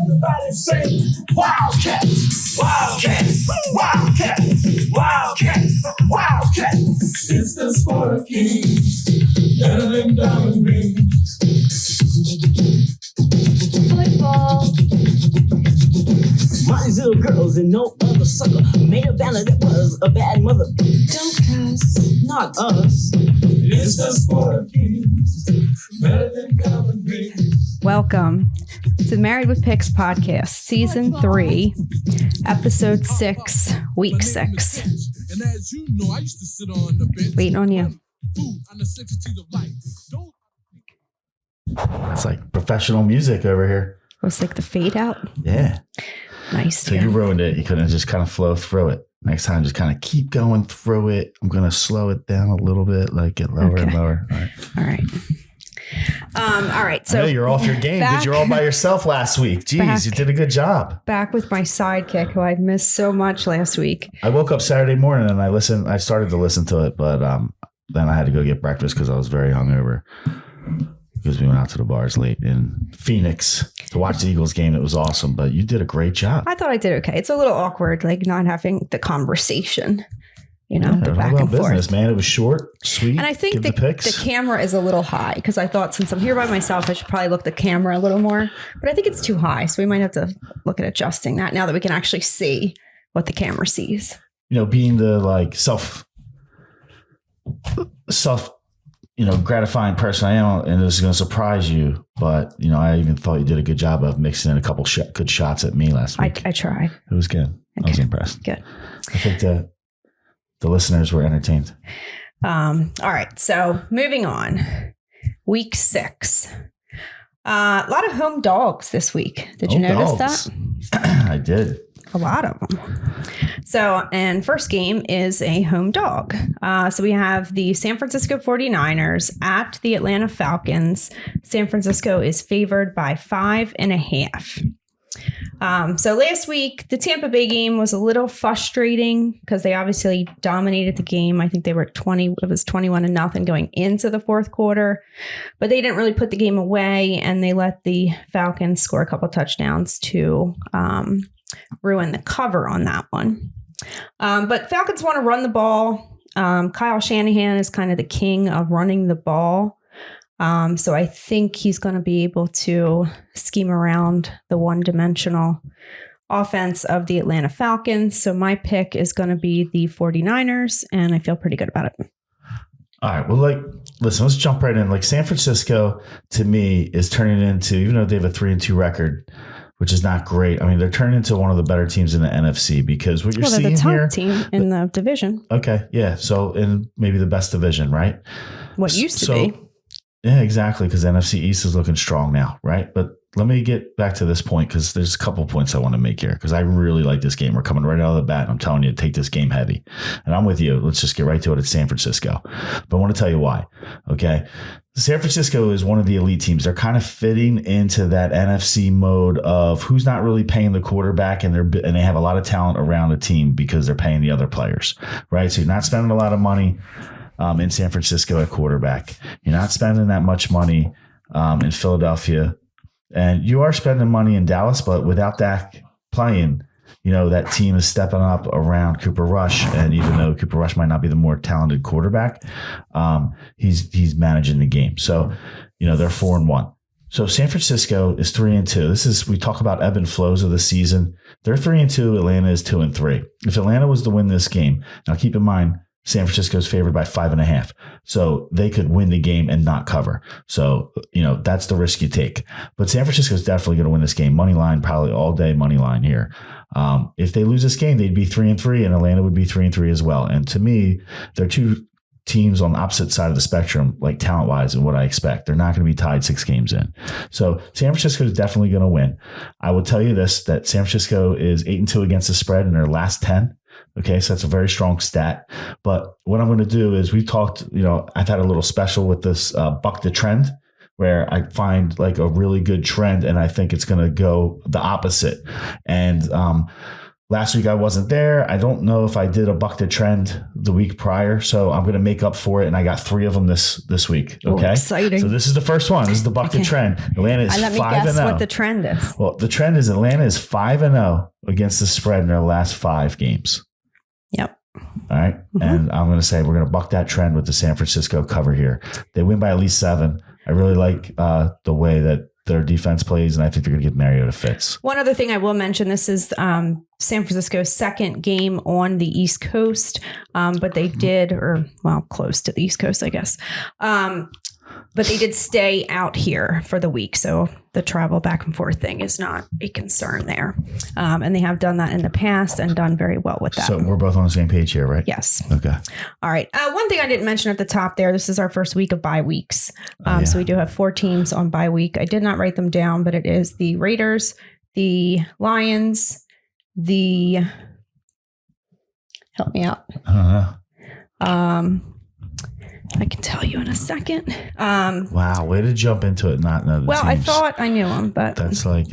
Everybody say Wildcat, Wildcat, Wildcat, Wildcat, Wildcat. It's the sport of kings, better than diamond rings. Football. My little girls and no other sucker made a banner that was a bad mother. Don't cuss. Not us. It's the sport of kings, better than diamond rings. Welcome to the Married with Picks podcast, season 3, episode 6, week 6. And as you know, I used to sit on the bench. Waiting on you. Food on the necessities of life. It's like professional music over here. It was like the fade out. Yeah. Nice. So you ruined it. You couldn't just kind of flow through it. Next time, just kind of keep going through it. I'm going to slow it down a little bit, like get lower and lower. All right. All right. So I know you're off your game because you're all by yourself last week. Jeez, you did a good job. Back with my sidekick, who I missed so much last week. I woke up Saturday morning and I started to listen to it, but then I had to go get breakfast because I was very hungover. Because we went out to the bars late in Phoenix to watch the Eagles game. It was awesome, but you did a great job. I thought I did okay. It's a little awkward, like not having the conversation, the back and forth. Business, man. It was short, sweet. And I think the camera is a little high because I thought since I'm here by myself, I should probably look the camera a little more. But I think it's too high, so we might have to look at adjusting that now that we can actually see what the camera sees. Being the like self gratifying person I am, and this is going to surprise you, but I even thought you did a good job of mixing in a couple good shots at me last week. I tried. It was good. Okay. I was impressed. Good. I think the listeners were entertained. All right. So moving on, week 6. A lot of home dogs this week. Did you notice that? I did. A lot of them. So, and first game is a home dog. So we have the San Francisco 49ers at the Atlanta Falcons. San Francisco is favored by 5.5. So last week, the Tampa Bay game was a little frustrating because they obviously dominated the game. I think they were 21-0 going into the fourth quarter, but they didn't really put the game away, and they let the Falcons score a couple touchdowns to ruin the cover on that one. But Falcons want to run the ball. Kyle Shanahan is kind of the king of running the ball. So I think he's going to be able to scheme around the one-dimensional offense of the Atlanta Falcons. So my pick is going to be the 49ers, and I feel pretty good about it. All right. Well, listen, let's jump right in. San Francisco, to me, is turning into, even though they have a 3-2 record, which is not great. I mean, they're turning into one of the better teams in the NFC because what you're seeing here. They're the top team in the division. Okay. Yeah. So in maybe the best division, right? What used to be. Yeah, exactly. Because NFC East is looking strong now, right? But let me get back to this point because there's a couple points I want to make here because I really like this game. We're coming right out of the bat. I'm telling you to take this game heavy. And I'm with you. Let's just get right to it. It's San Francisco. But I want to tell you why. Okay. San Francisco is one of the elite teams. They're kind of fitting into that NFC mode of who's not really paying the quarterback, and they have a lot of talent around the team because they're paying the other players, right? So you're not spending a lot of money in San Francisco at quarterback. You're not spending that much money in Philadelphia. And you are spending money in Dallas, but without Dak playing, that team is stepping up around Cooper Rush. And even though Cooper Rush might not be the more talented quarterback, he's managing the game. So, they're 4-1. So San Francisco is 3-2. We talk about ebb and flows of the season. They're 3-2. Atlanta is 2-3. If Atlanta was to win this game, now keep in mind, San Francisco is favored by 5.5. So they could win the game and not cover. So, that's the risk you take. But San Francisco is definitely going to win this game. Money line, probably all day money line here. If they lose this game, they'd be 3-3 and Atlanta would be 3-3 as well. And to me, they're two teams on the opposite side of the spectrum, like talent-wise and what I expect. They're not going to be tied 6 games in. So San Francisco is definitely going to win. I will tell you this, that San Francisco is 8-2 against the spread in their last 10. Okay, so that's a very strong stat. But what I'm going to do is we talked, I've had a little special with this Buck the Trend, where I find a really good trend and I think it's going to go the opposite. And Last week I wasn't there. I don't know if I did a buck the trend the week prior, so I'm going to make up for it. And I got 3 of them this week. Okay, exciting. So this is the first one. This is the buck the trend. Atlanta is 5-0. Let me guess what the trend is. Well, the trend is Atlanta is 5-0 against the spread in their last 5 games. Yep. All right, and I'm going to say we're going to buck that trend with the San Francisco cover here. They win by at least 7. I really like the way that their defense plays, and I think they're going to give Mariota fits. One other thing I will mention, this is San Francisco's second game on the East Coast, but they did, close to the East Coast, I guess. But they did stay out here for the week, so the travel back and forth thing is not a concern there. And they have done that in the past and done very well with that. So we're both on the same page here, right? Yes. Okay. All right. One thing I didn't mention at the top there, this is our first week of bye weeks. So we do have 4 teams on bye week. I did not write them down, but it is the Raiders, the Lions, help me out. I can tell you in a second. Wow, way to jump into it, not know the well, teams. I thought I knew them, but that's like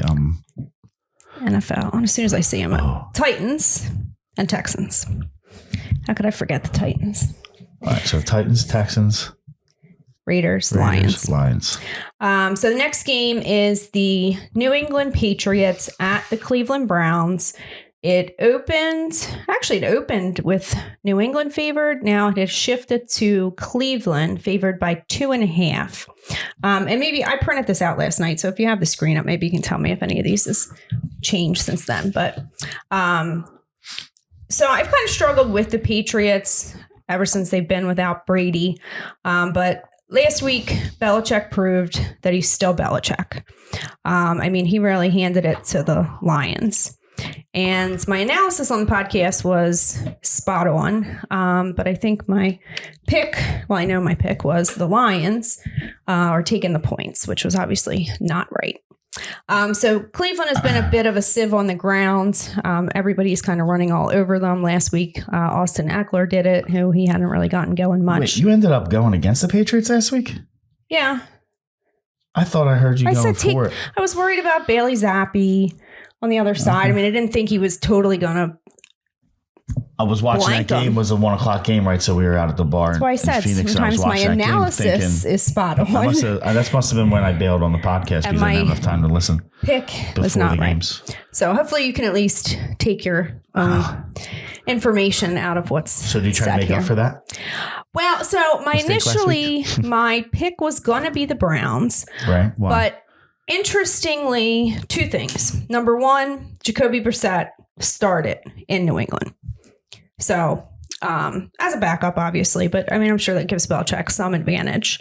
NFL. As soon as I see them, Titans and Texans. How could I forget the Titans? All right, so Titans, Texans, Raiders, Lions. So the next game is the New England Patriots at the Cleveland Browns. It opened with New England favored. Now it has shifted to Cleveland favored by 2.5. And maybe I printed this out last night. So if you have the screen up, maybe you can tell me if any of these has changed since then. But so I've kind of struggled with the Patriots ever since they've been without Brady. But last week, Belichick proved that he's still Belichick. He really handed it to the Lions. And my analysis on the podcast was spot on. But I think my pick, I know my pick was the Lions are taking the points, which was obviously not right. So Cleveland has been a bit of a sieve on the ground. Everybody's kind of running all over them. Last week, Austin Eckler did it, who he hadn't really gotten going much. Wait, you ended up going against the Patriots last week? Yeah. I thought I heard you going for it. I was worried about Bailey Zappi on the other side. I didn't think he was totally going to. I was watching that game. It was a 1:00 game, right? So we were out at the bar. That's why I said sometimes my analysis is spot on. That must have been when I bailed on the podcast because I didn't have enough time to listen. Pick was not right. So hopefully you can at least take your own information out of what's So do you try to make up for that? Well, so my pick was going to be the Browns. Right. Why? But interestingly, 2 things. Number 1, Jacoby Brissett started in New England. So as a backup, obviously, but I'm sure that gives Belichick some advantage.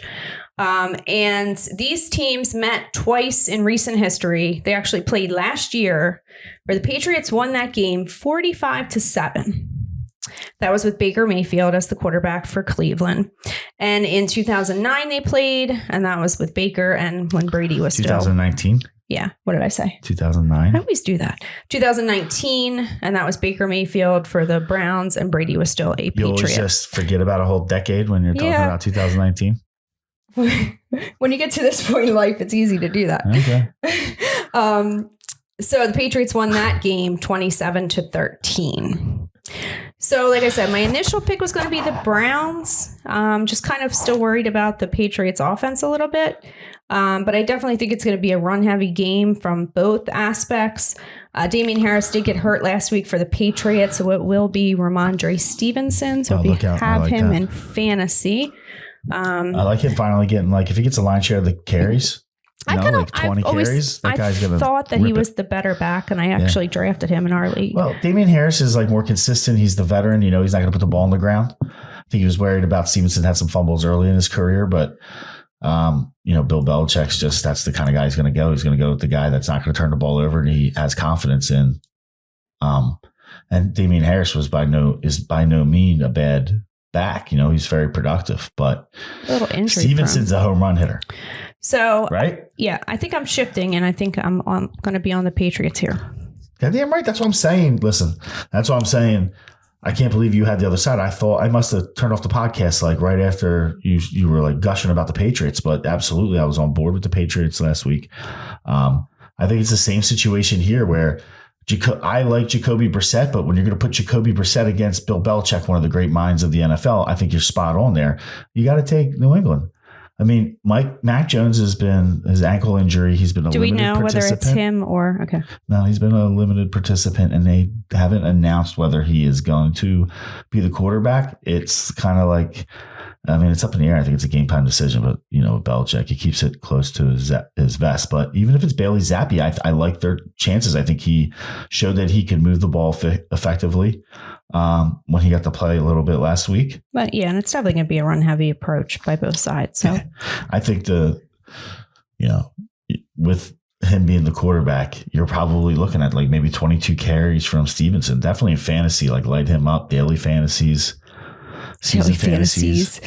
And these teams met twice in recent history. They actually played last year where the Patriots won that game 45-7. That was with Baker Mayfield as the quarterback for Cleveland. And in 2009, they played, and that was with Baker and when Brady was 2019? Yeah. What did I say? 2009. I always do that. 2019, and that was Baker Mayfield for the Browns, and Brady was still a Patriot. You always just forget about a whole decade when you're talking about 2019? When you get to this point in life, it's easy to do that. Okay. So the Patriots won that game 27-13. So like I said, my initial pick was going to be the Browns. Just kind of still worried about the Patriots offense a little bit. But I definitely think it's going to be a run-heavy game from both aspects. Damian Harris did get hurt last week for the Patriots, so it will be Ramondre Stevenson. So if you have him in fantasy. I like him finally getting, if he gets a line share of the carries. 20 carries. That guy's gonna thought that he was the better back, and I actually drafted him in our league. Well, Damian Harris is more consistent. He's the veteran. He's not going to put the ball on the ground. I think he was worried about Stevenson had some fumbles early in his career, but Bill Belichick's that's the kind of guy he's going to go. He's going to go with the guy that's not going to turn the ball over and he has confidence in. And Damian Harris is by no means a bad back. He's very productive, but a little injury Stevenson's a home run hitter. So, right? Yeah, I think I'm shifting, and I think I'm going to be on the Patriots here. Goddamn right. That's what I'm saying. Listen, that's what I'm saying. I can't believe you had the other side. I thought I must have turned off the podcast right after you were gushing about the Patriots, but absolutely, I was on board with the Patriots last week. I think it's the same situation here where I like Jacoby Brissett, but when you're going to put Jacoby Brissett against Bill Belichick, one of the great minds of the NFL, I think you're spot on there. You got to take New England. I mean, Mac Jones has been his ankle injury. He's been a limited participant. Do we know whether it's him or okay? No, he's been a limited participant, and they haven't announced whether he is going to be the quarterback. It's kind of like, I mean, it's up in the air. I think it's a game time decision, but Belichick, he keeps it close to his vest. But even if it's Bailey Zappi, I like their chances. I think he showed that he can move the ball effectively when he got to play a little bit last week. But yeah, and it's definitely going to be a run heavy approach by both sides. So I think with him being the quarterback, you're probably looking at like maybe 22 carries from Stevenson. Definitely in fantasy, like light him up, daily fantasies. Season fantasies.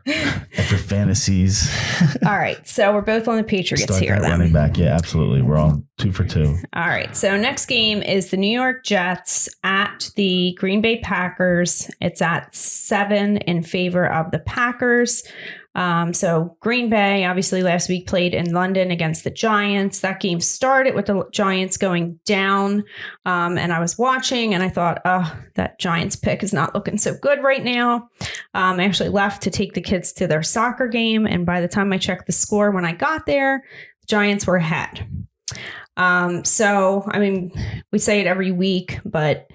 For fantasies. All right. So we're both on the Patriots Start here. That running back. Yeah, absolutely. We're on 2 for 2. All right. So next game is the New York Jets at the Green Bay Packers. It's at 7 in favor of the Packers. So Green Bay obviously last week played in London against the Giants. That game started with the Giants going down. And I was watching and I thought, that Giants pick is not looking so good right now. I actually left to take the kids to their soccer game. And by the time I checked the score, when I got there, the Giants were ahead. So, I mean, we say it every week, but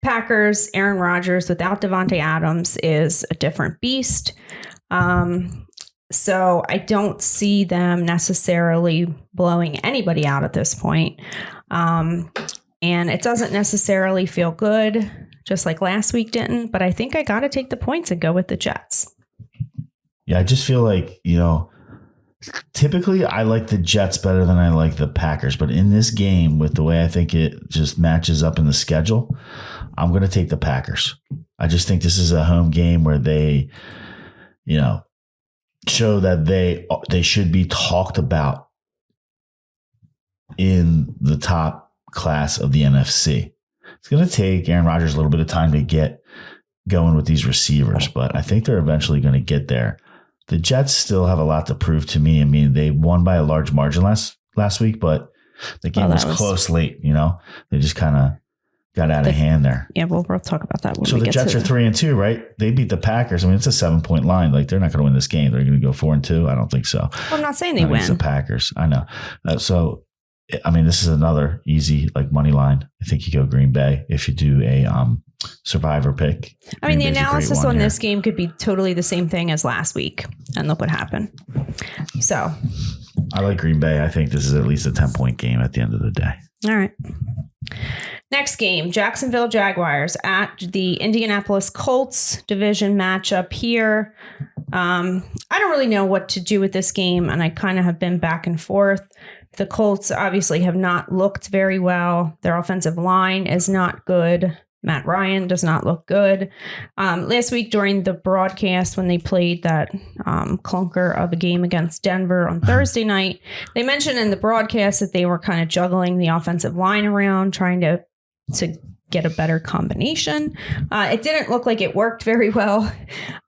Packers, Aaron Rodgers without Devontae Adams is a different beast. So I don't see them necessarily blowing anybody out at this point. And it doesn't necessarily feel good, just like last week didn't, but I think I got to take the points and go with the Jets. Yeah, I just feel like, typically I like the Jets better than I like the Packers, but in this game, with the way I think it just matches up in the schedule, I'm going to take the Packers. I just think this is a home game where they, show that they should be talked about in the top class of the NFC. It's going to take Aaron Rodgers a little bit of time to get going with these receivers, but I think they're eventually going to get there. The Jets still have a lot to prove to me. I mean, they won by a large margin last week, but the game was close late. They just kind of got out of hand there. Yeah, well, we'll talk about that when so we the get Jets to are 3-2, right? They beat the Packers. I mean, it's a 7-point line. Like, they're not going to win this game. They're going to go 4-2. I don't think so. Well, I'm not saying they win. It's the Packers. I know. So, I mean, this is another easy money line. I think you go Green Bay if you do a survivor pick. I mean, the analysis on this game could be totally the same thing as last week, and look what happened. So, I like Green Bay. I think this is at least a 10-point game at the end of the day. All right. Next game, Jacksonville Jaguars at the Indianapolis Colts division matchup here. I don't really know what to do with this game, and I kind of have been back and forth. The Colts obviously have not looked very well. Their offensive line is not good. Matt Ryan does not look good. Last week during the broadcast when they played that clunker of a game against Denver on Thursday night, they mentioned in the broadcast that they were kind of juggling the offensive line around, trying to get a better combination. It didn't look like it worked very well.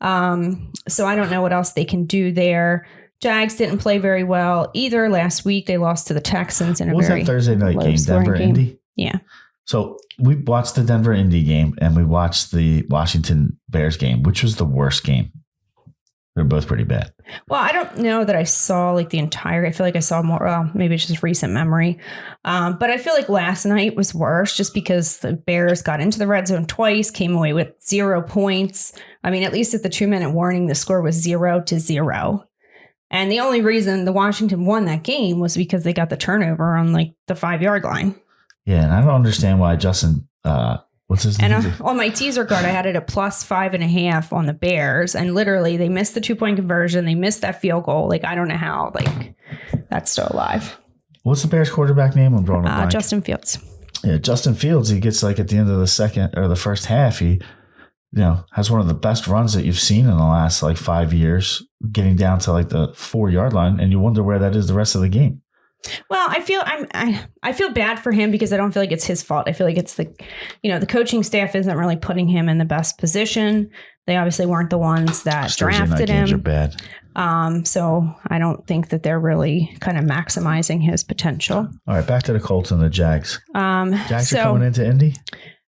So I don't know what else they can do there. Jags didn't play very well either. Last week they lost to the Texans in a very that Thursday night game, Denver Indy? Yeah. So we watched the Denver Indy game and we watched the Washington Bears game. Which was the worst game? They're both pretty bad. Well, I don't know that I saw the entire. I feel like I saw more. Well, maybe it's just recent memory. But I feel like last night was worse just because the Bears got into the red zone twice, came away with 0 points. I mean, at least at the 2-minute warning, the score was 0-0. And the only reason the Washington won that game was because they got the turnover on the 5-yard line. Yeah, and I don't understand why Justin, what's his name? And on my teaser card, I had it at +5.5 on the Bears. And literally, they missed the 2-point conversion. They missed that field goal. I don't know how, that's still alive. What's the Bears quarterback name? I'm drawing a blank. Justin Fields. Yeah, Justin Fields, he gets at the end of the second or the first half, he, has one of the best runs that you've seen in the last 5 years, getting down to the 4-yard line. And you wonder where that is the rest of the game. Well, I feel bad for him because I don't feel like it's his fault. I feel like it's the coaching staff isn't really putting him in the best position. They obviously weren't the ones that Thursday night drafted games are him. bad. So I don't think that they're really kind of maximizing his potential. All right, back to the Colts and the Jags. Jags are coming into Indy.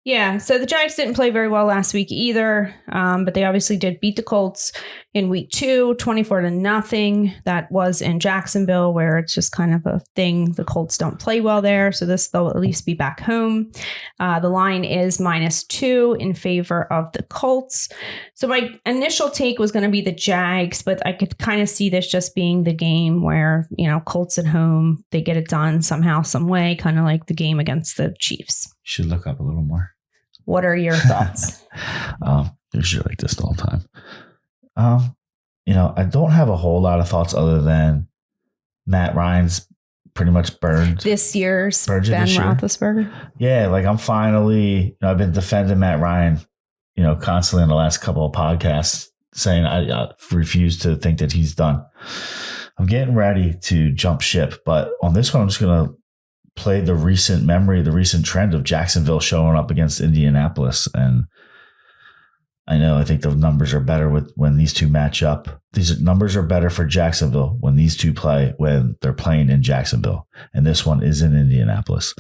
Yeah, so the Jags didn't play very well last week either, but they obviously did beat the Colts in week 2, 24-0. That was in Jacksonville, where it's just kind of a thing. The Colts don't play well there, so they'll at least be back home. The line is -2 in favor of the Colts. So my initial take was going to be the Jags, but I could kind of see this just being the game where, Colts at home, they get it done somehow, some way, kind of like the game against the Chiefs. You should look up a little more. What are your thoughts? You're like this the whole time. I don't have a whole lot of thoughts other than Matt Ryan's pretty much burned. This year's Ben this year. Roethlisberger? Yeah, like I'm finally, I've been defending Matt Ryan, constantly in the last couple of podcasts, saying I refuse to think that he's done. I'm getting ready to jump ship, but on this one, I'm just going to play the recent trend of Jacksonville showing up against Indianapolis. And I think the numbers are better when these two match up. These numbers are better for Jacksonville when these two play, when they're playing in Jacksonville. And this one is in Indianapolis.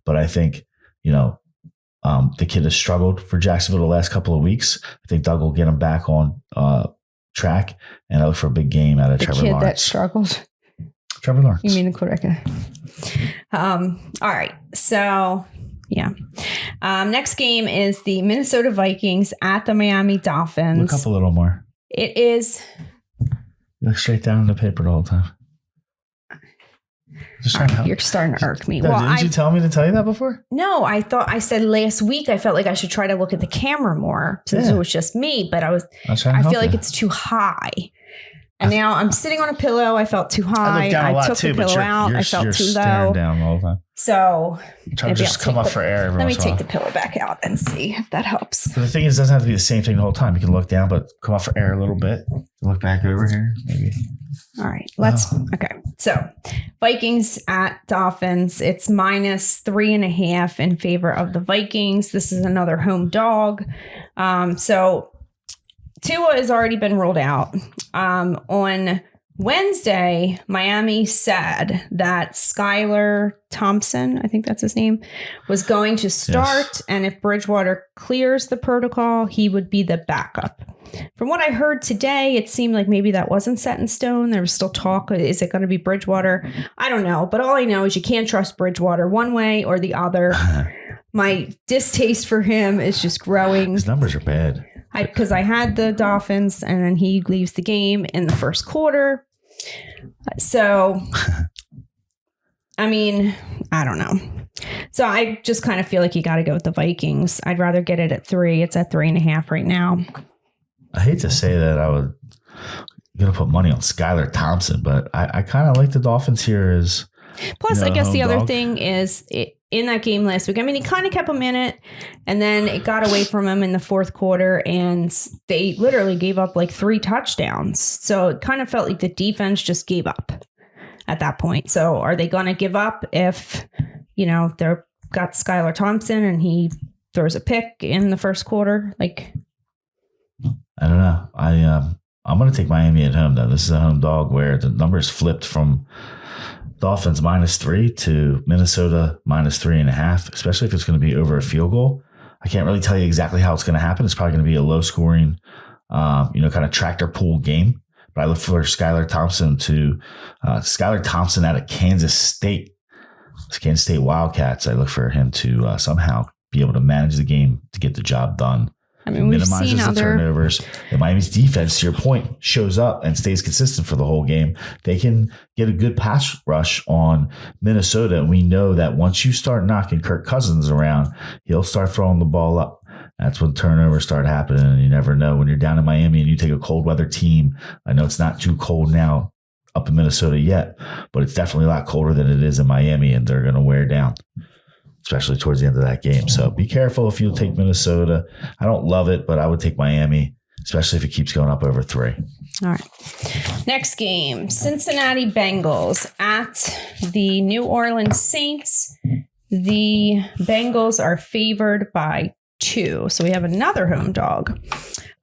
But I think, the kid has struggled for Jacksonville the last couple of weeks. I think Doug will get him back on track. And I look for a big game out of Trevor Lawrence. The kid that struggled? Trevor Lawrence. You mean the quarterback? All right. So, yeah. Next game is the Minnesota Vikings at the Miami Dolphins. Look up a little more. It is. You look straight down in the paper the whole time. Just trying to help. You're starting to irk me. No, didn't you tell me to tell you that before? No, I said last week I felt like I should try to look at the camera more since it was just me, but I feel like it's too high. And now I'm sitting on a pillow. I felt too high. I took the pillow out. I felt too low. Down all the time. So try to just come up for air. Let me take the pillow back out and see if that helps. But the thing is, it doesn't have to be the same thing the whole time. You can look down, but come up for air a little bit. Look back over here, maybe. All right. Okay. So Vikings at Dolphins. It's -3.5 in favor of the Vikings. This is another home dog. So Tua has already been ruled out. On Wednesday, Miami said that Skylar Thompson, I think that's his name, was going to start. Yes. And if Bridgewater clears the protocol, he would be the backup. From what I heard today, it seemed like maybe that wasn't set in stone. There was still talk. Is it going to be Bridgewater? I don't know. But all I know is you can't trust Bridgewater one way or the other. My distaste for him is just growing. His numbers are bad. Because I had the Dolphins and then he leaves the game in the first quarter. So, I mean, I don't know. So I just kind of feel like you got to go with the Vikings. I'd rather get it at 3. It's at 3.5 right now. I hate to say that I would going to put money on Skylar Thompson, but I kind of like the Dolphins here as. Plus, I guess the other thing is in that game last week, I mean, he kind of kept him in it and then it got away from him in the fourth quarter and they literally gave up like 3 touchdowns. So it kind of felt like the defense just gave up at that point. So are they going to give up if, they've got Skylar Thompson and he throws a pick in the first quarter? Like, I don't know. I'm going to take Miami at home though. This is a home dog where the numbers flipped from Dolphins -3 to Minnesota -3.5, especially if it's going to be over a field goal. I can't really tell you exactly how it's going to happen. It's probably going to be a low scoring, kind of tractor pull game. But I look for Skylar Thompson out of Kansas State. It's Kansas State Wildcats. I look for him to somehow be able to manage the game to get the job done. I mean, we've seen the turnovers. And Miami's defense, to your point, shows up and stays consistent for the whole game. They can get a good pass rush on Minnesota. And we know that once you start knocking Kirk Cousins around, he'll start throwing the ball up. That's when turnovers start happening. And you never know when you're down in Miami and you take a cold weather team. I know it's not too cold now up in Minnesota yet, but it's definitely a lot colder than it is in Miami, and they're going to wear down, especially towards the end of that game. So be careful if you'll take Minnesota. I don't love it, but I would take Miami, especially if it keeps going up over 3. All right. Next game, Cincinnati Bengals at the New Orleans Saints. The Bengals are favored by 2. So we have another home dog.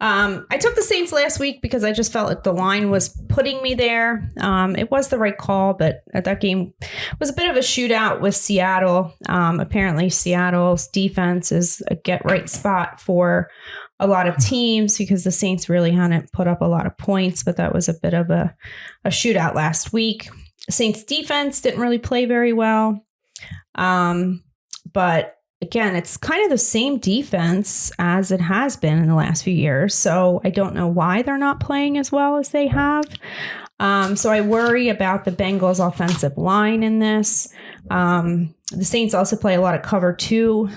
I took the Saints last week because I just felt like the line was putting me there. It was the right call, but that game was a bit of a shootout with Seattle. Apparently, Seattle's defense is a get-right spot for a lot of teams because the Saints really hadn't put up a lot of points, but that was a bit of a shootout last week. Saints defense didn't really play very well. But again, it's kind of the same defense as it has been in the last few years. So I don't know why they're not playing as well as they have. So I worry about the Bengals offensive line in this. The Saints also play a lot of cover 2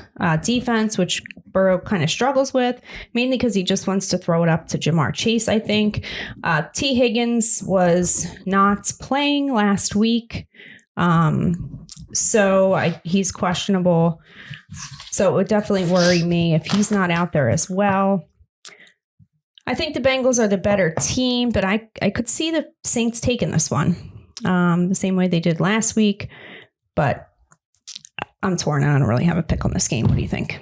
defense, which Burrow kind of struggles with, mainly because he just wants to throw it up to Jamar Chase, I think. T. Higgins was not playing last week. So he's questionable. So it would definitely worry me if he's not out there as well. I think the Bengals are the better team, but I could see the Saints taking this one the same way they did last week. But I'm torn. I don't really have a pick on this game. What do you think?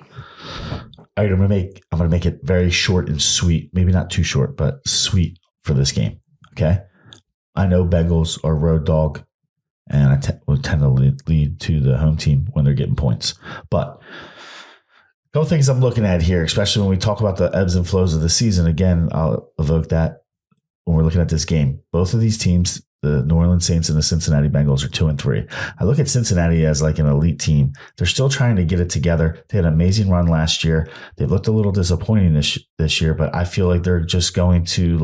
All right, I'm gonna make it very short and sweet. Maybe not too short, but sweet for this game. Okay. I know Bengals are road dog, and I will tend to lead to the home team when they're getting points. But a couple things I'm looking at here, especially when we talk about the ebbs and flows of the season. Again, I'll evoke that when we're looking at this game. Both of these teams, the New Orleans Saints and the Cincinnati Bengals, are 2-3. I look at Cincinnati as like an elite team. They're still trying to get it together. They had an amazing run last year. They looked a little disappointing this year, but I feel like they're just going to,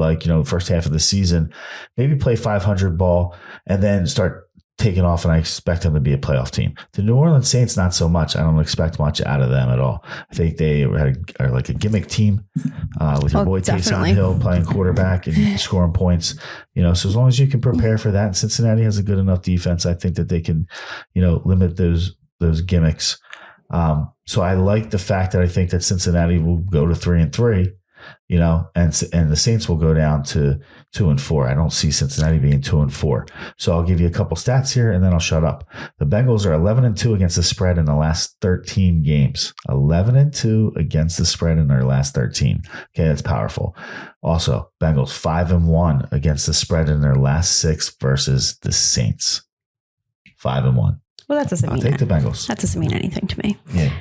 first half of the season, maybe play 500 ball and then start taking off, and I expect them to be a playoff team. The New Orleans Saints, not so much. I don't expect much out of them at all. I think they are like a gimmick team with your boy Taysom Hill playing quarterback and scoring points. So as long as you can prepare for that, and Cincinnati has a good enough defense, I think that they can, limit those gimmicks. So I like the fact that I think that Cincinnati will go to 3-3. And the Saints will go down to 2-4. I don't see Cincinnati being 2-4. So I'll give you a couple stats here and then I'll shut up. The Bengals are 11-2 against the spread in the last 13 games. 11-2 against the spread in their last 13. Okay, that's powerful. Also, Bengals 5-1 against the spread in their last 6 versus the Saints. 5-1. Well, that doesn't mean I'll take the Bengals. That doesn't mean anything to me. Yeah.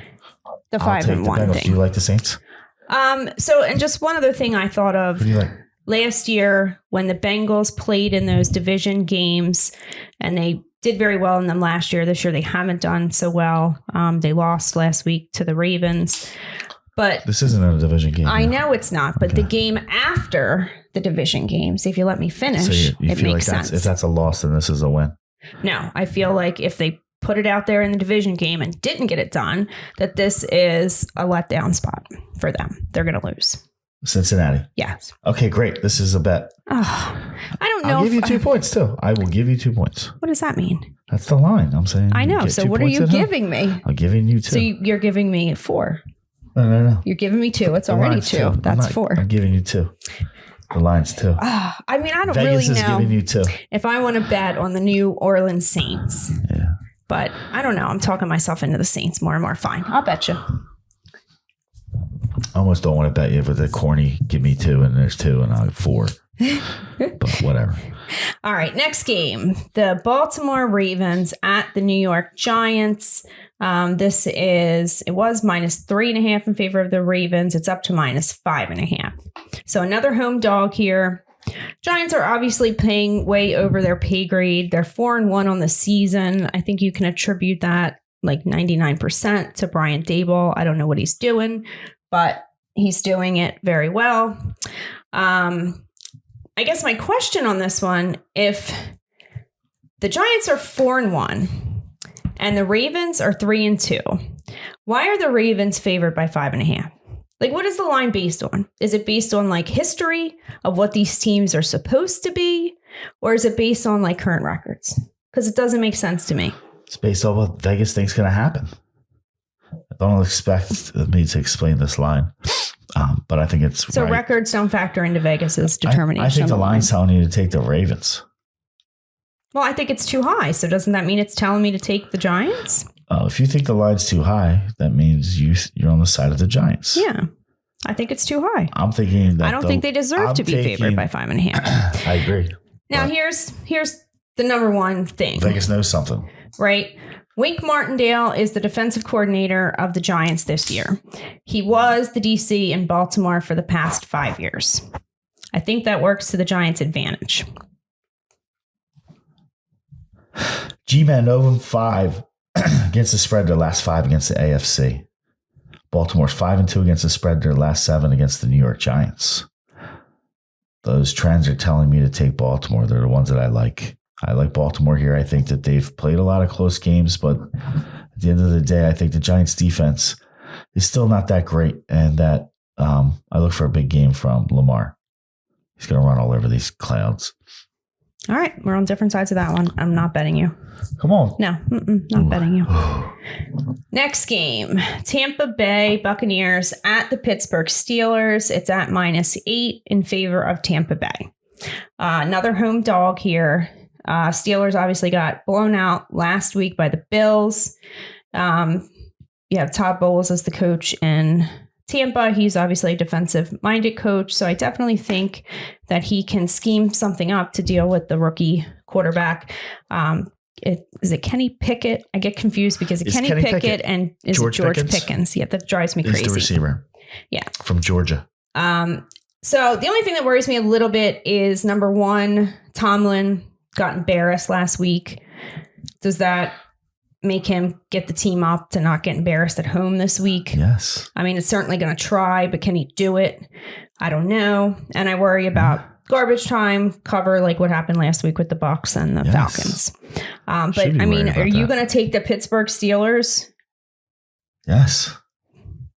The 5-1 thing. Do you like the Saints? And just one other thing I thought of. Who do you like? Last year, when the Bengals played in those division games, and they did very well in them last year. This year, they haven't done so well. They lost last week to the Ravens. But this isn't a division game. I know it's not, but the game after the division games, if you let me finish, so you it feel makes like sense. If that's a loss, then this is a win. No, I feel like if they put it out there in the division game and didn't get it done, that this is a letdown spot for them. They're going to lose. Cincinnati. Yes. Okay, great. This is a bet. Oh, I don't know. I'll give you 2 points too. I will give you 2 points. What does that mean? That's the line. I'm saying. I know. So what are you giving me? I'm giving you 2. So you're giving me 4. No. You're giving me 2. It's already 2. That's 4. I'm giving you 2. The line's 2. I don't Vegas really is know giving you 2. if I want to bet on the New Orleans Saints. Yeah. But I don't know. I'm talking myself into the Saints more and more. Fine. I'll bet you. I almost don't want to bet you with the corny give me 2 and there's 2 and I'll have 4. But whatever. All right. Next game. The Baltimore Ravens at the New York Giants. It was -3.5 in favor of the Ravens. It's up to -5.5. So another home dog here. Giants are obviously playing way over their pay grade. They're 4-1 on the season. I think you can attribute that like 99% to Brian Daboll. I don't know what he's doing, but he's doing it very well. I guess my question on this one, if the Giants are 4-1 and the Ravens are 3-2, why are the Ravens favored by 5.5? Like, what is the line based on? Is it based on like history of what these teams are supposed to be? Or is it based on like current records? Because it doesn't make sense to me. It's based on what Vegas thinks going to happen. I don't expect me to explain this line, but I think it's so right. Records don't factor into Vegas's determination. I think the line's telling you to take the Ravens. Well, I think it's too high. So doesn't that mean it's telling me to take the Giants? If you think the line's too high, that means you're on the side of the Giants. Yeah. I think it's too high. I'm thinking that I don't think they deserve to be favored by 5.5. I agree. Now, here's the number one thing. Vegas knows something. Right? Wink Martindale is the defensive coordinator of the Giants this year. He was the DC in Baltimore for the past 5 years. I think that works to the Giants' advantage. G-Man 0-5 against the spread their last 5 against the AFC. Baltimore's 5-2 against the spread their last 7 against the New York Giants. Those trends are telling me to take Baltimore. They're the ones that I like. I like Baltimore here. I think that they've played a lot of close games, but at the end of the day, I think the Giants' defense is still not that great, and that I look for a big game from Lamar. He's going to run all over these clouds. All right. We're on different sides of that one. I'm not betting you. Come on. No, not betting you. Next game, Tampa Bay Buccaneers at the Pittsburgh Steelers. It's at -8 in favor of Tampa Bay. Another home dog here. Steelers obviously got blown out last week by the Bills. You have Todd Bowles as the coach in Tampa. He's obviously a defensive-minded coach, so I definitely think that he can scheme something up to deal with the rookie quarterback. Is it Kenny Pickett? I get confused because it's Kenny Pickett and is George Pickens? Yeah, that drives me crazy. He's the receiver. Yeah. From Georgia. So the only thing that worries me a little bit is, number one, Tomlin got embarrassed last week. Does that make him get the team up to not get embarrassed at home this week? Yes. I mean, it's certainly going to try, but can he do it? I don't know. And I worry about garbage time cover, like what happened last week with the Bucs and the Falcons. But I mean, are you going to take the Pittsburgh Steelers? Yes.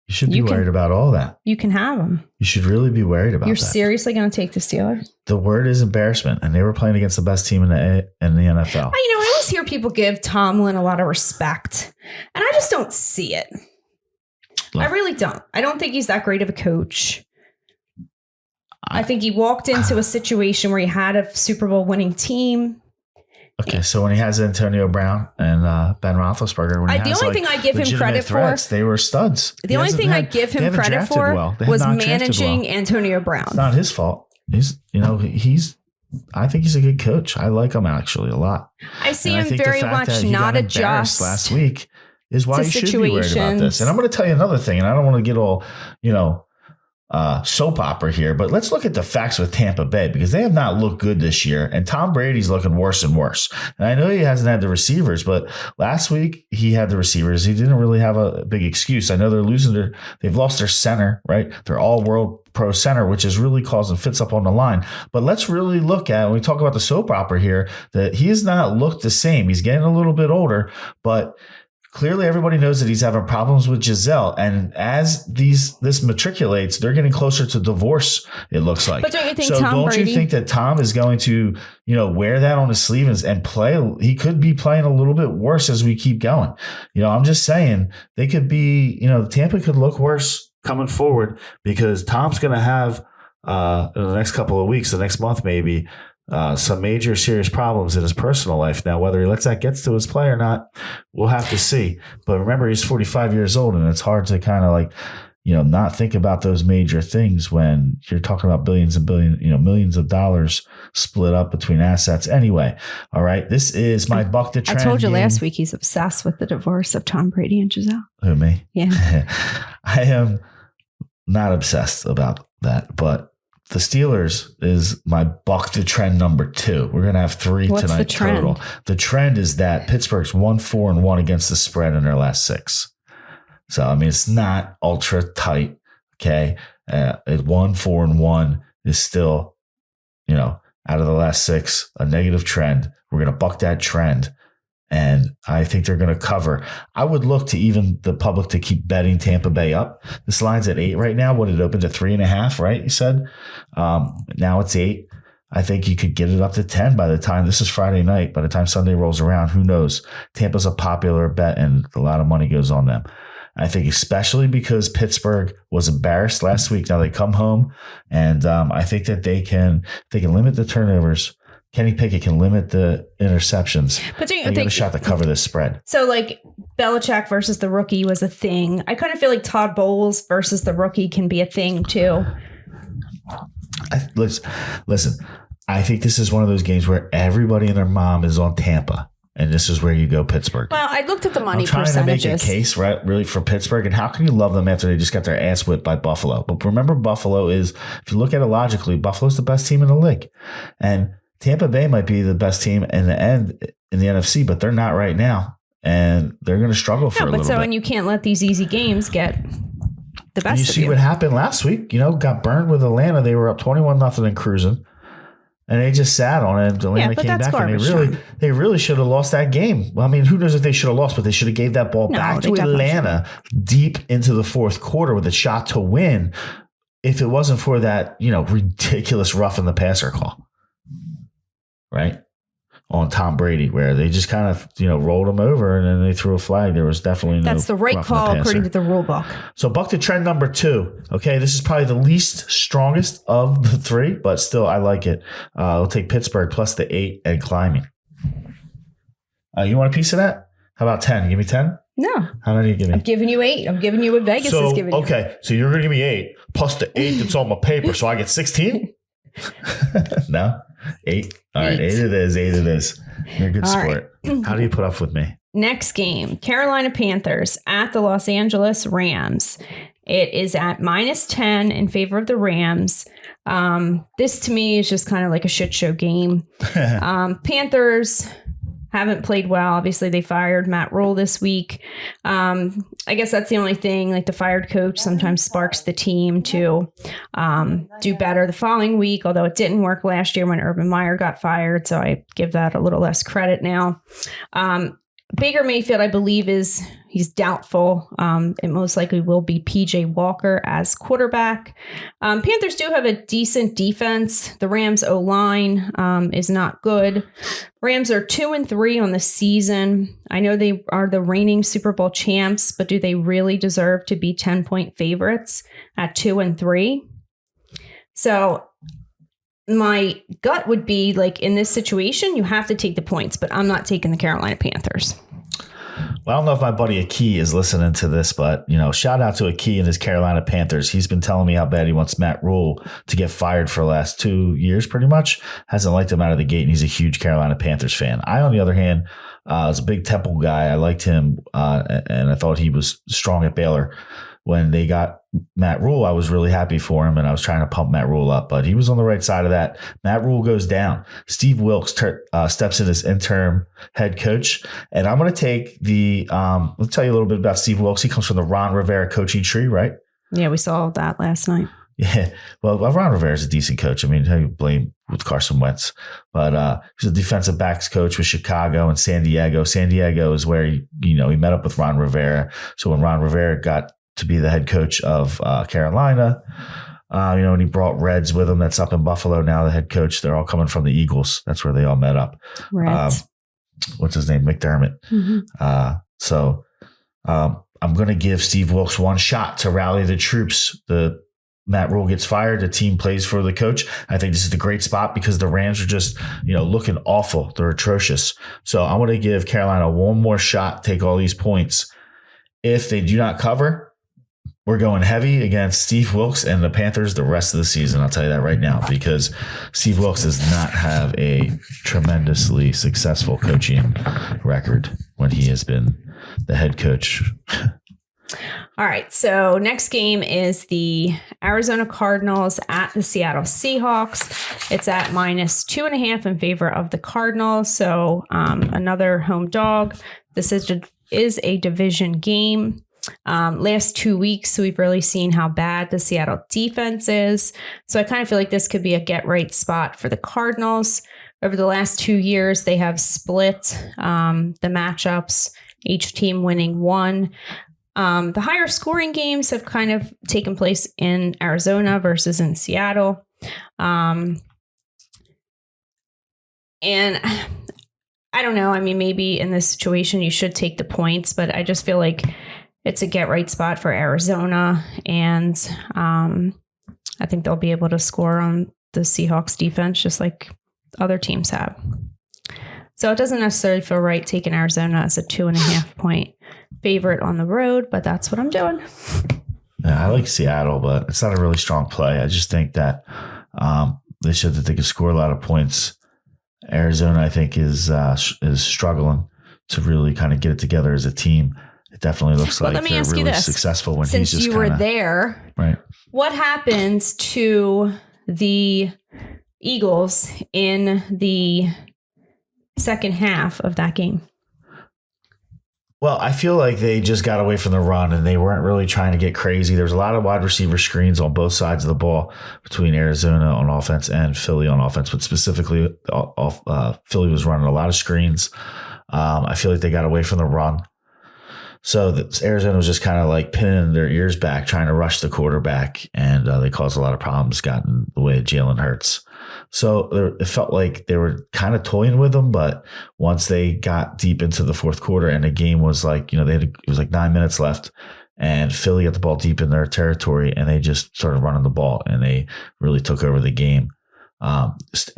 You should be worried about all that. You can have them. You should really be worried about that. You're seriously going to take the Steelers? The word is embarrassment, and they were playing against the best team in the NFL. I always hear people give Tomlin a lot of respect, and I just don't see it. I really don't. I don't think he's that great of a coach. I think he walked into a situation where he had a Super Bowl winning team. Okay, so when he has Antonio Brown and Ben Roethlisberger, the only thing I give him credit for, they were studs. The only thing I give him credit for was managing Antonio Brown. It's not his fault. I think he's a good coach. I like him actually a lot. I see him very much not adjust last week is why you should be worried about this. And I'm going to tell you another thing, and I don't want to get all, soap opera here, but let's look at the facts with Tampa Bay, because they have not looked good this year, and Tom Brady's looking worse and worse. And I know he hasn't had the receivers, but last week he had the receivers. He didn't really have a big excuse. I know they've lost their center, right? Their all-world pro center, which is really causing fits up on the line. But let's really look at, when we talk about the soap opera here, that he has not looked the same. He's getting a little bit older, but clearly everybody knows that he's having problems with Giselle. And as this matriculates, they're getting closer to divorce, it looks like. But don't you think you think that Tom is going to, wear that on his sleeve and play? He could be playing a little bit worse as we keep going. I'm just saying they could be, Tampa could look worse coming forward, because Tom's going to have in the next couple of weeks, the next month maybe, some major serious problems in his personal life. Now, whether he lets that get to his play or not, we'll have to see. But remember, he's 45 years old, and it's hard to kind of not think about those major things when you're talking about billions and millions of dollars split up between assets. Anyway, all right, this is my buck the trend. I told you last week he's obsessed with the divorce of Tom Brady and Giselle. Who, me? Yeah. I am not obsessed about that, but the Steelers is my buck the trend number 2. We're going to have 3 tonight total. The trend is that Pittsburgh's 1-4-1 against the spread in their last 6. So, I mean, it's not ultra tight. Okay. 1-4-1 is still, out of the last 6, a negative trend. We're going to buck that trend. And I think they're going to cover. I would look to even the public to keep betting Tampa Bay up. This line's at 8 right now. What, it opened at 3.5, right? You said. Now it's 8. I think you could get it up to 10 by the time, this is Friday night, by the time Sunday rolls around. Who knows? Tampa's a popular bet, and a lot of money goes on them. I think especially because Pittsburgh was embarrassed last week. Now they come home, and I think that they can limit the turnovers. Kenny Pickett can limit the interceptions. But do you They got a think shot to cover this spread. so? Like Belichick versus the rookie was a thing. I kind of feel like Todd Bowles versus the rookie can be a thing too. Listen, I think this is one of those games where everybody and their mom is on Tampa, and this is where you go Pittsburgh. Well, I looked at the money I'm trying percentages. to make a case, right, really for Pittsburgh, and how can you love them after they just got their ass whipped by Buffalo? But remember, Buffalo is, if you look at it logically, Buffalo's the best team in the league, and Tampa Bay might be the best team in the end in the NFC, but they're not right now, and they're going to struggle for a little bit. And you can't let these easy games get the best. You see what happened last week? Got burned with Atlanta. They were up 21-0 and cruising. And they just sat on it. Atlanta came back, and they really should have lost that game. Well, I mean, who knows if they should have lost, but they should have gave that ball back to Atlanta deep into the fourth quarter with a shot to win. If it wasn't for that, ridiculous roughing the passer call, right, on Tom Brady, where they just kind of rolled him over and then they threw a flag. There was definitely that's the right call according to the rule book. So buck to trend number 2. Okay, this is probably the least strongest of the 3, but still I like it. I'll take Pittsburgh plus the 8 and climbing. You want a piece of that? How about 10? Give me 10. No. How many you give me? I'm giving you 8. I'm giving you what Vegas is giving you. Okay, so you're gonna give me 8 plus the 8 that's on my paper, so I get 16. No. 8. All right, 8 it is. 8 it is. You're a good sport. Right. How do you put up with me? Next game, Carolina Panthers at the Los Angeles Rams. It is at -10 in favor of the Rams. This to me is just kind of like a shit show game. Panthers haven't played well. Obviously, they fired Matt Rule this week. I guess that's the only thing. Like the fired coach sometimes sparks the team to do better the following week, although it didn't work last year when Urban Meyer got fired. So I give that a little less credit now. Baker Mayfield, I believe, he's doubtful. It most likely will be PJ Walker as quarterback. Panthers do have a decent defense. The Rams O-line is not good. Rams are 2-3 on the season. I know they are the reigning Super Bowl champs, but do they really deserve to be 10-point favorites at 2-3? So my gut would be like in this situation, you have to take the points, but I'm not taking the Carolina Panthers. Well, I don't know if my buddy Aki is listening to this, but, shout out to Aki and his Carolina Panthers. He's been telling me how bad he wants Matt Rule to get fired for the last 2 years, pretty much. Hasn't liked him out of the gate, and he's a huge Carolina Panthers fan. I, on the other hand, was a big Temple guy. I liked him, and I thought he was strong at Baylor. When they got Matt Rule, I was really happy for him, and I was trying to pump Matt Rule up, but he was on the right side of that. Matt Rule goes down. Steve Wilks steps in as interim head coach, and I'm going to take let's tell you a little bit about Steve Wilks. He comes from the Ron Rivera coaching tree, right? Yeah, we saw that last night. Yeah, well, Ron Rivera is a decent coach. I mean, how you blame with Carson Wentz, but he's a defensive backs coach with Chicago and San Diego. San Diego is where he met up with Ron Rivera. So when Ron Rivera got to be the head coach of Carolina, and he brought Reds with him. That's up in Buffalo now. The head coach, they're all coming from the Eagles. That's where they all met up. Reds. What's his name? McDermott. Mm-hmm. So I'm going to give Steve Wilks one shot to rally the troops. Matt Rule gets fired. The team plays for the coach. I think this is the great spot because the Rams are just, looking awful. They're atrocious. So I'm going to give Carolina one more shot, take all these points. If they do not cover, we're going heavy against Steve Wilks and the Panthers the rest of the season. I'll tell you that right now, because Steve Wilks does not have a tremendously successful coaching record when he has been the head coach. All right. So next game is the Arizona Cardinals at the Seattle Seahawks. It's at -2.5 in favor of the Cardinals. So another home dog. This is a division game. Last 2 weeks, we've really seen how bad the Seattle defense is. So I kind of feel like this could be a get right spot for the Cardinals. Over the last 2 years, they have split the matchups, each team winning one. The higher scoring games have kind of taken place in Arizona versus in Seattle. And I don't know. I mean, maybe in this situation, you should take the points, but I just feel like it's a get right spot for Arizona. And I think they'll be able to score on the Seahawks defense, just like other teams have. So it doesn't necessarily feel right taking Arizona as a 2.5 point favorite on the road, but that's what I'm doing. Yeah, I like Seattle, but it's not a really strong play. I just think that they showed that they could score a lot of points. Arizona, I think, is struggling to really kind of get it together as a team. It definitely looks like let me they're ask you really this. successful when Since he's just you were there, right. What happens to the Eagles in the second half of that game? Well, I feel like they just got away from the run and they weren't really trying to get crazy. There was a lot of wide receiver screens on both sides of the ball between Arizona on offense and Philly on offense, but specifically Philly was running a lot of screens. I feel like they got away from the run. So Arizona was just kind of like pinning their ears back, trying to rush the quarterback, and they caused a lot of problems, got in the way of Jalen Hurts. So it felt like they were kind of toying with them, but once they got deep into the fourth quarter and the game was like, it was like 9 minutes left, and Philly got the ball deep in their territory, and they just started running the ball, and they really took over the game.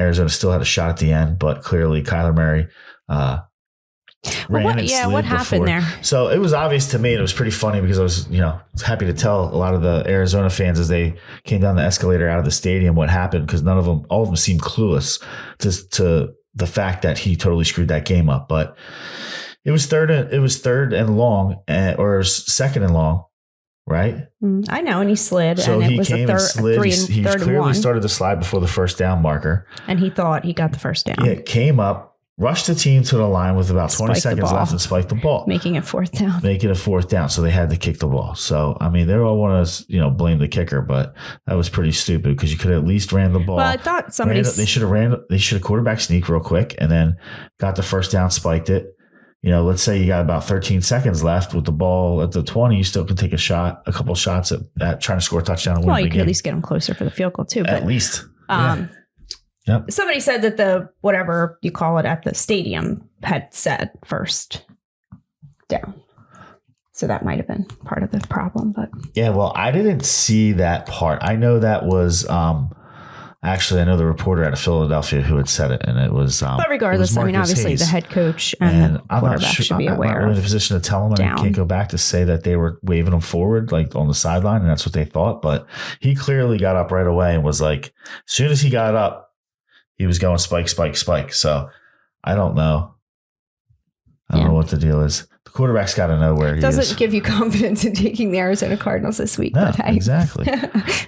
Arizona still had a shot at the end, but clearly Kyler Murray what happened there? So it was obvious to me, and it was pretty funny because I was, happy to tell a lot of the Arizona fans as they came down the escalator out of the stadium what happened, because all of them seemed clueless to the fact that he totally screwed that game up. But it was third and long, or second and long, right? I know, and he slid, so and he it was came a and slid. He third clearly and one. started to slide before the first down marker, and he thought he got the first down. Yeah, came up, rushed the team to the line with about 20 seconds left and spiked the ball. Making it fourth down. Make it a fourth down. So they had to kick the ball. So, I mean, they all want to, blame the kicker, but that was pretty stupid because you could have at least ran the ball. Well, I thought they should have quarterback sneak real quick and then got the first down, spiked it. Let's say you got about 13 seconds left with the ball at the 20. You still could take a couple shots at trying to score a touchdown. And well, win you the could game. at least get them closer for the field goal too. At least. Yeah. Yep. Somebody said that the whatever you call it at the stadium had said first down. So that might have been part of the problem. But yeah, well, I didn't see that part. I know that was actually, I know the reporter out of Philadelphia who had said it, and it was. But regardless, obviously the head coach and the quarterback should be aware. I'm not really in a position to tell him, and I can't go back to say that they were waving him forward, like on the sideline, and that's what they thought. But he clearly got up right away and was like, as soon as he got up, he was going spike, spike, spike. So I don't know. I don't know what the deal is. The quarterback's got to know where he is. Doesn't give you confidence in taking the Arizona Cardinals this week. No, but hey. Exactly.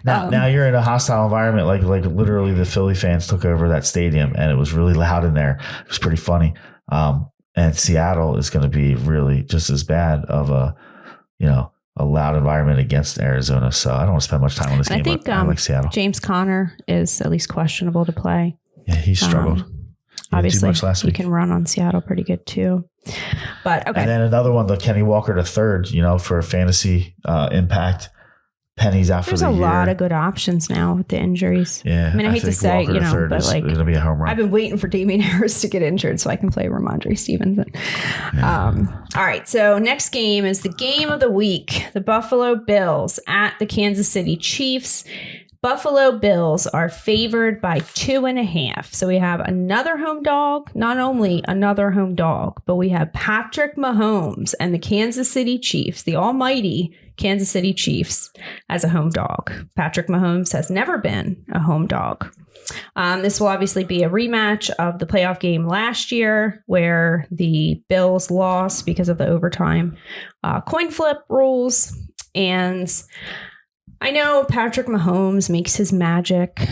Now you're in a hostile environment. Like literally the Philly fans took over that stadium and it was really loud in there. It was pretty funny. And Seattle is going to be really just as bad of a loud environment against Arizona. So I don't want to spend much time on this game. I think I like Seattle. James Conner is at least questionable to play. Yeah, he struggled. Obviously, he can run on Seattle pretty good too. But okay. And then another one, the Kenny Walker to third, for a fantasy impact. Penny's out There's for the year. There's a lot of good options now with the injuries. Yeah. I mean, I hate to say, Walker but like, going to be a home run. I've been waiting for Damian Harris to get injured so I can play Ramondre Stevenson. Yeah. All right. So next game is the game of the week. The Buffalo Bills at the Kansas City Chiefs. Buffalo Bills are favored by 2.5. So we have another home dog, not only another home dog, but we have Patrick Mahomes and the Kansas City Chiefs, the almighty Kansas City Chiefs, as a home dog. Patrick Mahomes has never been a home dog. This will obviously be a rematch of the playoff game last year where the Bills lost because of the overtime coin flip rules. And I know Patrick Mahomes makes his magic,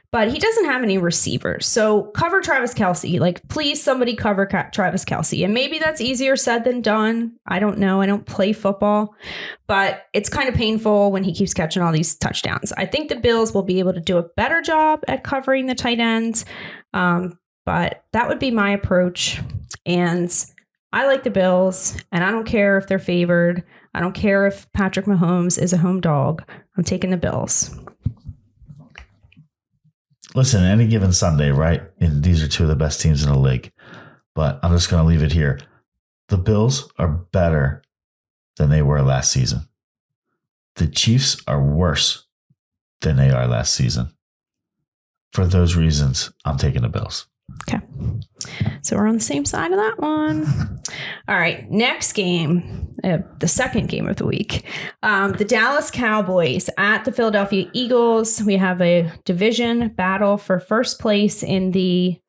but he doesn't have any receivers. So cover Travis Kelce. Like, please, somebody cover Travis Kelce. And maybe that's easier said than done. I don't know. I don't play football, but it's kind of painful when he keeps catching all these touchdowns. I think the Bills will be able to do a better job at covering the tight ends, but that would be my approach. And I like the Bills, and I don't care if they're favored. I don't care if Patrick Mahomes is a home dog. I'm taking the Bills. Listen, any given Sunday, right? And these are two of the best teams in the league. But I'm just going to leave it here. The Bills are better than they were last season. The Chiefs are worse than they are last season. for those reasons, I'm taking the Bills. Okay. So we're on the same side of that one. All right. Next game, the second game of the week. The Dallas Cowboys at the Philadelphia Eagles. We have a division battle for first place in the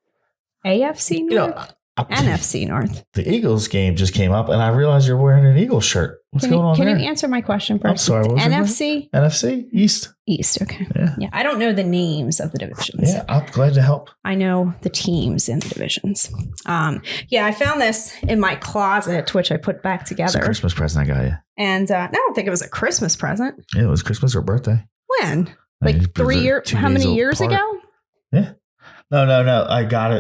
AFC North? NFC North. The Eagles game just came up, and I realized you're wearing an Eagles shirt. What's going on there? Can you answer my question first? I'm sorry. What was NFC? NFC? East. East, okay. Yeah. I don't know the names of the divisions. Yeah, I'm glad to help. I know the teams in the divisions. I found this in my closet, which I put back It's together. a Christmas present I got you. And I don't think it was a Christmas present. Yeah, it was Christmas or birthday. When? I mean, Like 3 years? How many years apart. ago? Yeah. No. I got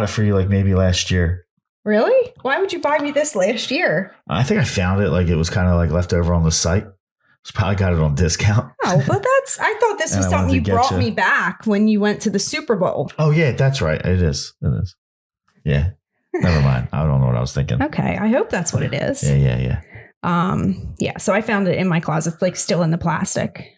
it for you like maybe last year. Really? Why would you buy me this last year? I think I found it like it was kind of like left over on the site. Probably got it on discount. Oh, but I thought this was And I wanted something to you get brought you. me back when you went to the Super Bowl. Oh yeah, that's right. It is. Yeah. Never mind. I don't know what I was thinking. Okay. I hope that's what it is. Yeah. So I found it in my closet, like still in the plastic.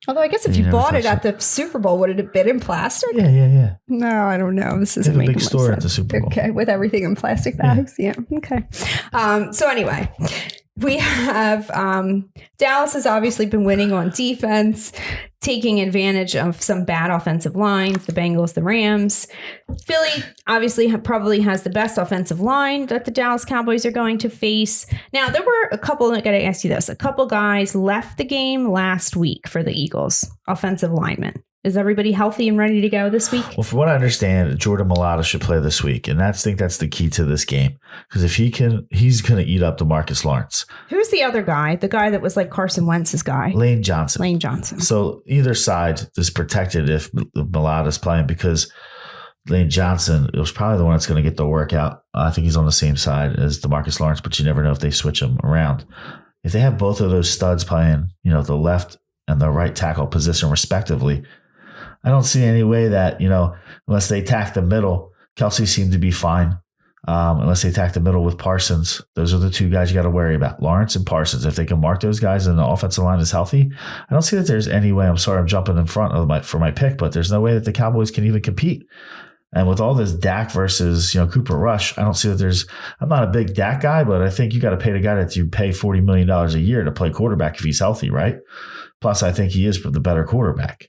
Although I guess if You you never bought it touched at the Super Bowl, would it have been in plastic? Yeah. No, I don't know. This They isn't have a making big much store at sense. the Super Bowl. Okay, with everything in plastic bags. Yeah. Okay. So anyway, we have Dallas has obviously been winning on defense, taking advantage of some bad offensive lines, the Bengals, the Rams. Philly obviously probably has the best offensive line that the Dallas Cowboys are going to face. Now, there were a couple, I got to ask you this, a couple guys left the game last week for the Eagles, offensive linemen. Is everybody healthy and ready to go this week? Well, from what I understand, Jordan Mailata should play this week, and I think that's the key to this game because if he can, he's going to eat up DeMarcus Lawrence. Who's the other guy? The guy that was like Carson Wentz's guy? Lane Johnson. Lane Johnson. So either side is protected if Mailata's playing because Lane Johnson was probably the one that's going to get the workout. I think he's on the same side as DeMarcus Lawrence, but you never know if they switch him around. If they have both of those studs playing, the left and the right tackle position respectively, I don't see any way that, unless they attack the middle, Kelsey seemed to be fine. Unless they attack the middle with Parsons, those are the two guys you got to worry about, Lawrence and Parsons. If they can mark those guys and the offensive line is healthy, I don't see that there's any way. I'm sorry, I'm jumping in front of for my pick, but there's no way that the Cowboys can even compete. And with all this Dak versus Cooper Rush, I don't see that I'm not a big Dak guy, but I think you got to pay the guy that you pay $40 million a year to play quarterback if he's healthy, right? Plus, I think he is the better quarterback.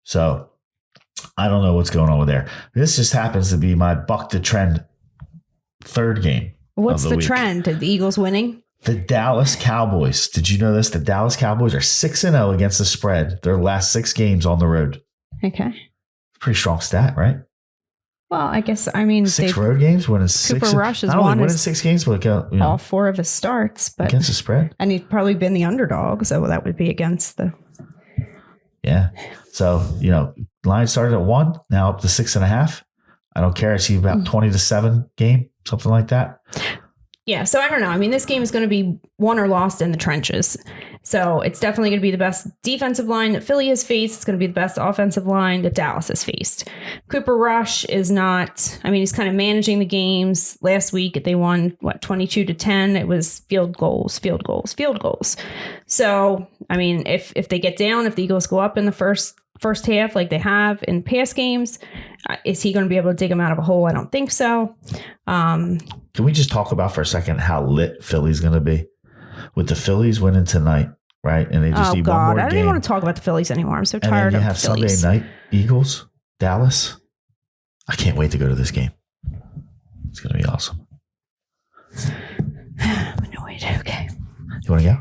So I don't know what's going on with there. This just happens to be my buck the trend third game. What's of the week. trend? Are the Eagles winning? The Dallas Cowboys. Did you know this? The Dallas Cowboys are 6-0 against the spread. Their last 6 games on the road. Okay. Pretty strong stat, right? Well, I guess, 6 road games, winning 6. Cooper Rush has not only won winning his- 6 games, but all 4 of his starts, but against the spread. and he'd probably been the underdog, so that would be against the. Yeah. So, line started at 1, now up to 6.5. I don't care. I see about 20-7 game, something like that. Yeah, so I don't know. This game is going to be won or lost in the trenches. So it's definitely going to be the best defensive line that Philly has faced. It's going to be the best offensive line that Dallas has faced. Cooper Rush is not, he's kind of managing the games. Last week, they won, 22-10. It was field goals. So, if they get down, if the Eagles go up in the first half like they have in past games, is he going to be able to dig them out of a hole? I don't think so. Can we just talk about for a second how lit Philly's going to be? With the Phillies winning tonight, right? And they just need one more I don't game. even want to talk about the Phillies anymore. I'm so And then tired you of have the Phillies. Sunday night, Eagles, Dallas. I can't wait to go to this game. It's going to be awesome. I'm annoyed. Okay. You want to go?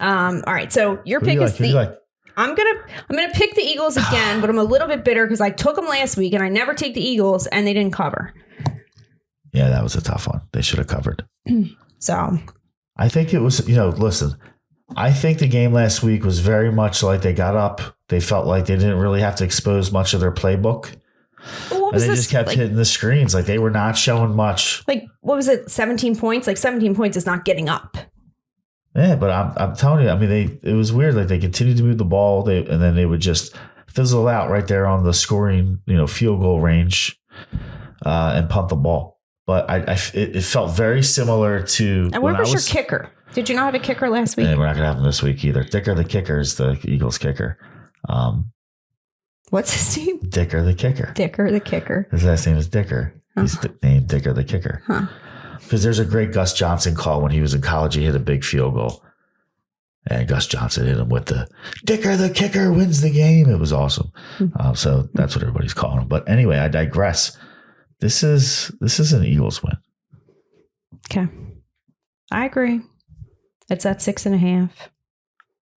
No. All right. So your Who do pick you is like? Who do you like? I'm gonna pick the Eagles again, but I'm a little bit bitter because I took them last week and I never take the Eagles and they didn't cover. Yeah, that was a tough one. They should have covered. So I think it was, listen, I think the game last week was very much like they got up. They felt like they didn't really have to expose much of their playbook. what And was they this? just kept hitting the screens. Like they were not showing much. Like what was it? 17 points. Like 17 points is not getting up. Yeah, but I'm telling you, it was weird. Like they continued to move the ball, and then they would just fizzle out right there on the scoring, field goal range, and punt the ball. But it felt very similar to. And where was your kicker? Did you not have a kicker last week? Yeah, we're not gonna have him this week either. Dicker the kicker is the Eagles kicker. What's his name? Dicker the kicker. Dicker the kicker. His last name is Dicker. He's named Dicker the kicker. Because there's a great Gus Johnson call when he was in college. He hit a big field goal. And Gus Johnson hit him with the Dicker the kicker wins the game. It was awesome. So that's what everybody's calling him. But anyway, I digress. This is an Eagles win. Okay. I agree. It's at 6.5.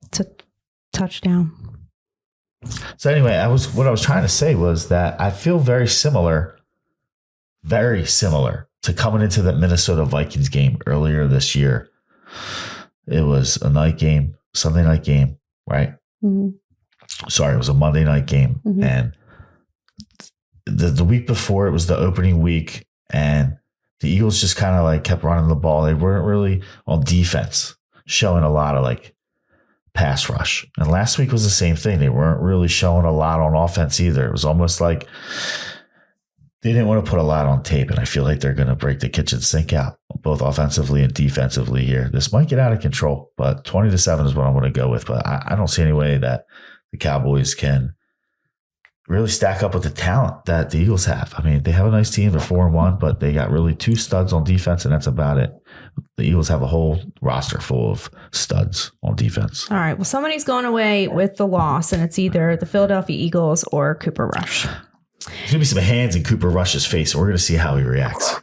It's a touchdown. So anyway, what I was trying to say was that I feel very similar to coming into the Minnesota Vikings game earlier this year. It was a night game, Sunday night game, right? Mm-hmm. Sorry, it was a Monday night game. Mm-hmm. And the week before, it was the opening week, and the Eagles just kind of like kept running the ball. They weren't really on defense, showing a lot of like pass rush. And last week was the same thing. They weren't really showing a lot on offense either. It was almost like they didn't want to put a lot on tape, and I feel like they're going to break the kitchen sink out, both offensively and defensively here. This might get out of control, but 20-7 is what I'm going to go with. But I don't see any way that the Cowboys can really stack up with the talent that the Eagles have. I mean, they have a nice team. They're 4-1, but they got really 2 studs on defense, and that's about it. The Eagles have a whole roster full of studs on defense. All right. Well, somebody's going away with the loss, and it's either the Philadelphia Eagles or Cooper Rush. There's going to be some hands in Cooper Rush's face, and we're going to see how he reacts.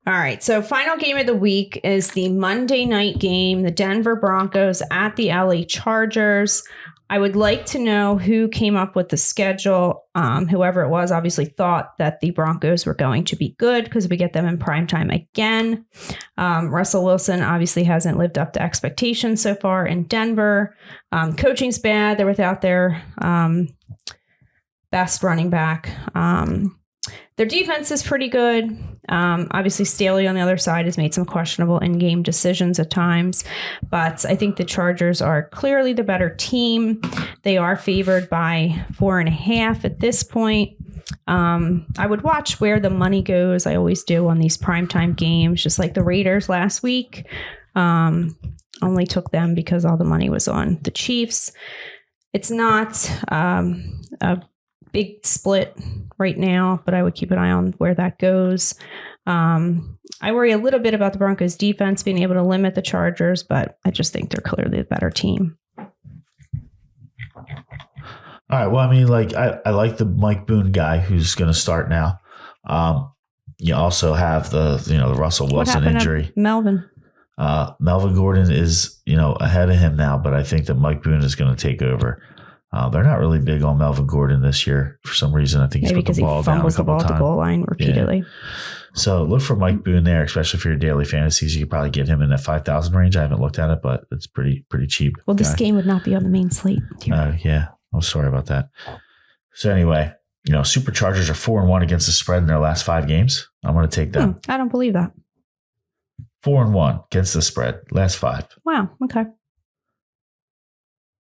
All right. So final game of the week is the Monday night game, the Denver Broncos at the LA Chargers. I would like to know who came up with the schedule. Whoever it was obviously thought that the Broncos were going to be good because we get them in primetime again. Russell Wilson obviously hasn't lived up to expectations so far in Denver. Coaching's bad. They're without their best running back. Their defense is pretty good. Obviously, Staley on the other side has made some questionable in-game decisions at times, but I think the Chargers are clearly the better team. They are favored by 4.5 at this point. I would watch where the money goes. I always do on these primetime games, just like the Raiders last week. Only took them because all the money was on the Chiefs. It's not a big split right now, but I would keep an eye on where that goes. I worry a little bit about the Broncos defense being able to limit the Chargers, but I just think they're clearly the better team. All right. Well, I mean, like I like the Mike Boone guy who's going to start now. You also have the Russell Wilson injury. Melvin Gordon is ahead of him now, but I think that Mike Boone is going to take over. They're not really big on Melvin Gordon this year for some reason. I think he's put the ball down a couple of times. Maybe because he fumbles the ball at the goal line repeatedly. Yeah. So look for Mike Boone there, especially for your daily fantasies. You could probably get him in that 5,000 range. I haven't looked at it, but it's pretty cheap. Well, this game would not be on the main slate. Yeah. I'm sorry about that. So anyway, Superchargers are 4-1 against the spread in their last 5 games. I'm going to take them. I don't believe that. 4-1 against the spread, last 5. Wow. Okay.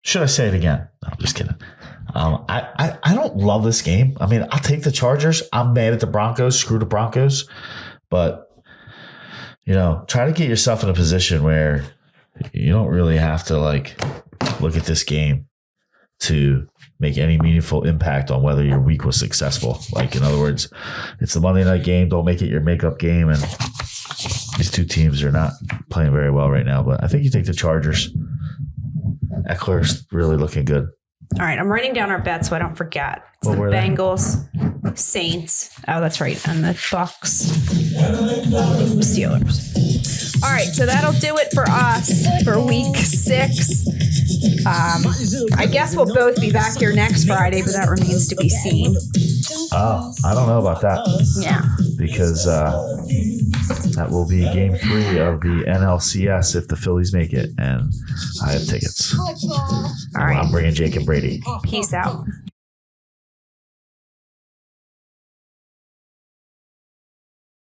Should I say it again? No, I'm just kidding. I don't love this game. I mean, I'll take the Chargers. I'm mad at the Broncos. Screw the Broncos. But, try to get yourself in a position where you don't really have to, look at this game to make any meaningful impact on whether your week was successful. In other words, it's the Monday night game. Don't make it your makeup game. And these 2 teams are not playing very well right now. But I think you take the Chargers. Eckler's really looking good. All right, I'm writing down our bets so I don't forget. It's the Bengals, Saints. Oh, that's right. And the Bucks, Steelers. All right, so that'll do it for us for week 6. I guess we'll both be back here next Friday, but that remains to be seen. I don't know about that. Yeah. Because that will be game 3 of the NLCS if the Phillies make it, and I have tickets. All right. I'm bringing Jake and Brady. Peace out.